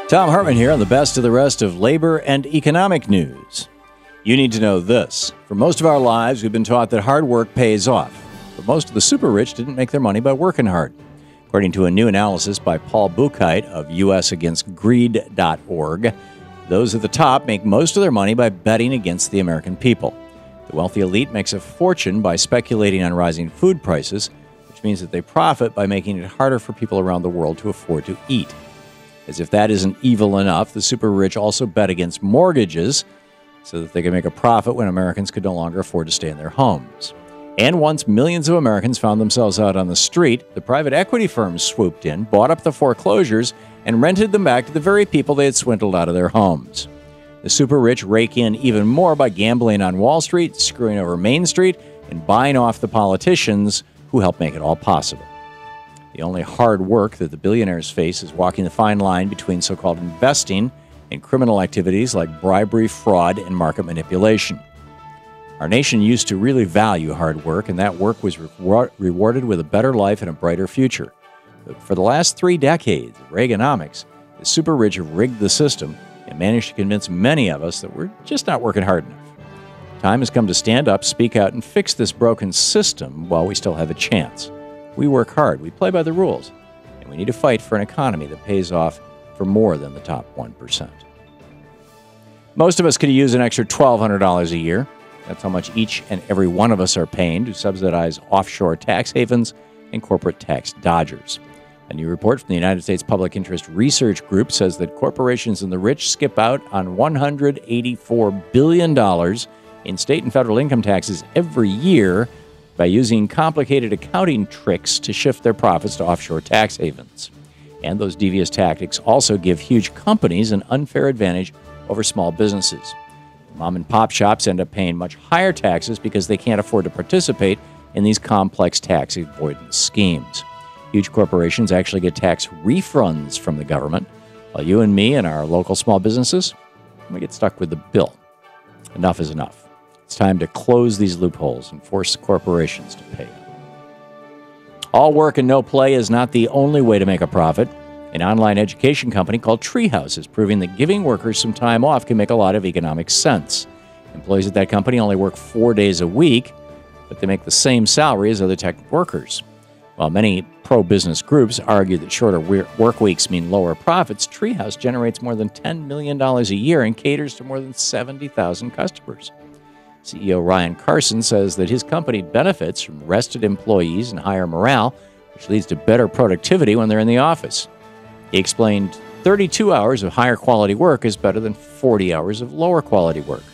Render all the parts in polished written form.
Thom Hartmann here on the best of the rest of labor and economic news. You need to know this. For most of our lives, we've been taught that hard work pays off. But most of the super rich didn't make their money by working hard. According to a new analysis by Paul Buchheit of USAgainstGreed.org, those at the top make most of their money by betting against the American people. The wealthy elite makes a fortune by speculating on rising food prices, which means that they profit by making it harder for people around the world to afford to eat. As if that isn't evil enough, the super rich also bet against mortgages so that they can make a profit when Americans could no longer afford to stay in their homes. And once millions of Americans found themselves out on the street, the private equity firms swooped in, bought up the foreclosures, and rented them back to the very people they had swindled out of their homes. The super rich rake in even more by gambling on Wall Street, screwing over Main Street, and buying off the politicians who help make it all possible. The only hard work that the billionaires face is walking the fine line between so-called investing and criminal activities like bribery, fraud, and market manipulation. Our nation used to really value hard work, and that work was rewarded with a better life and a brighter future. But for the last 3 decades of Reaganomics, the super rich have rigged the system and managed to convince many of us that we're just not working hard enough. Time has come to stand up, speak out, and fix this broken system while we still have a chance. We work hard, we play by the rules, and we need to fight for an economy that pays off for more than the top 1%. Most of us could use an extra $1,200 a year. That's how much each and every one of us are paying to subsidize offshore tax havens and corporate tax dodgers. A new report from the United States Public Interest Research Group says that corporations and the rich skip out on $184 billion in state and federal income taxes every year by using complicated accounting tricks to shift their profits to offshore tax havens. And those devious tactics also give huge companies an unfair advantage over small businesses. Mom and pop shops end up paying much higher taxes because they can't afford to participate in these complex tax avoidance schemes. Huge corporations actually get tax refunds from the government, while you and me and our local small businesses, we get stuck with the bill. Enough is enough. It's time to close these loopholes and force corporations to pay. All work and no play is not the only way to make a profit. An online education company called Treehouse is proving that giving workers some time off can make a lot of economic sense. Employees at that company only work 4 days a week, but they make the same salary as other tech workers. While many pro-business groups argue that shorter work weeks mean lower profits, Treehouse generates more than $10 million a year and caters to more than 70,000 customers. CEO Ryan Carson says that his company benefits from rested employees and higher morale, which leads to better productivity when they're in the office. He explained 32 hours of higher quality work is better than 40 hours of lower quality work.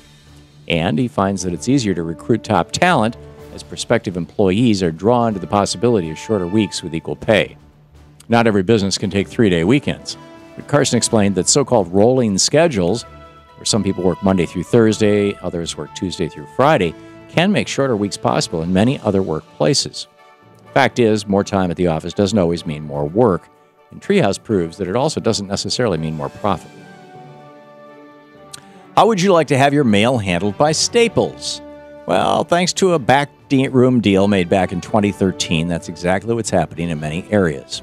And he finds that it's easier to recruit top talent as prospective employees are drawn to the possibility of shorter weeks with equal pay. Not every business can take 3-day weekends, but Carson explained that so-called rolling schedules, where some people work Monday through Thursday, others work Tuesday through Friday, can make shorter weeks possible in many other workplaces. Fact is, more time at the office doesn't always mean more work, and Treehouse proves that it also doesn't necessarily mean more profit. How would you like to have your mail handled by Staples? Well, thanks to a backroom deal made back in 2013, that's exactly what's happening in many areas.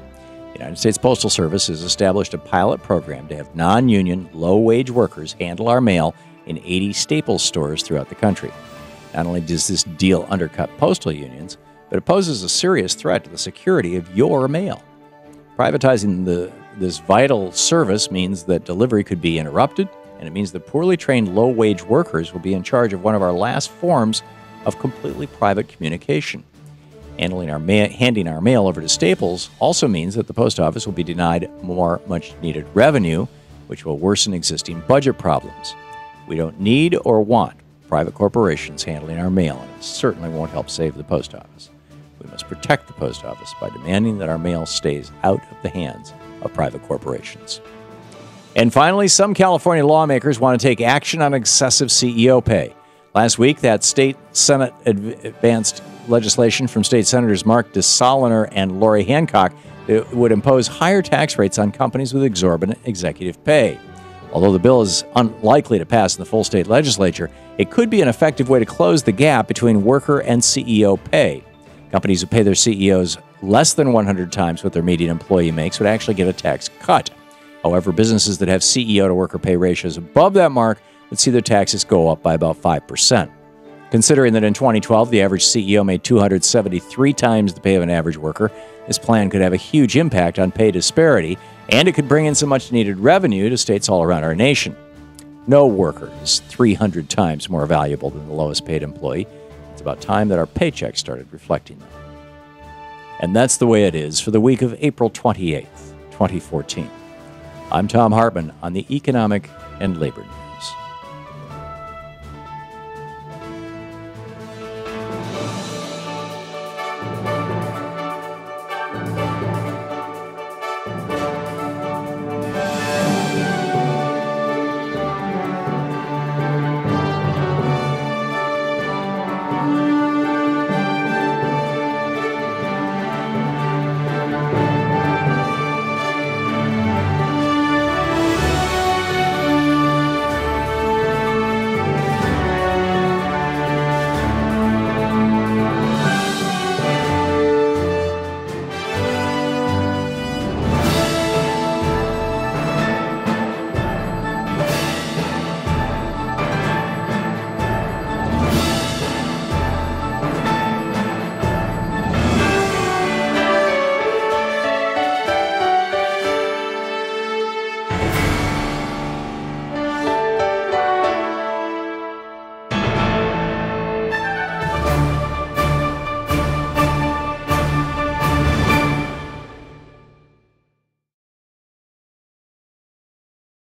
The United States Postal Service has established a pilot program to have non-union, low-wage workers handle our mail in 80 Staples stores throughout the country. Not only does this deal undercut postal unions, but it poses a serious threat to the security of your mail. Privatizing this vital service means that delivery could be interrupted, and it means that poorly trained low-wage workers will be in charge of one of our last forms of completely private communication. Handing our mail over to Staples also means that the post office will be denied more much-needed revenue, which will worsen existing budget problems. We don't need or want private corporations handling our mail, and it certainly won't help save the post office. We must protect the post office by demanding that our mail stays out of the hands of private corporations. And finally, some California lawmakers want to take action on excessive CEO pay. Last week, that state Senate advanced legislation from state senators Mark DeSaliner and Lori Hancock that would impose higher tax rates on companies with exorbitant executive pay. Although the bill is unlikely to pass in the full state legislature, it could be an effective way to close the gap between worker and CEO pay. Companies who pay their CEOs less than 100 times what their median employee makes would actually get a tax cut. However, businesses that have CEO to worker pay ratios above that mark would see their taxes go up by about 5%. Considering that in 2012, the average CEO made 273 times the pay of an average worker, this plan could have a huge impact on pay disparity, and it could bring in some much-needed revenue to states all around our nation. No worker is 300 times more valuable than the lowest-paid employee. It's about time that our paychecks started reflecting that. And that's the way it is for the week of April 28th, 2014. I'm Thom Hartmann on the Economic and Labor News.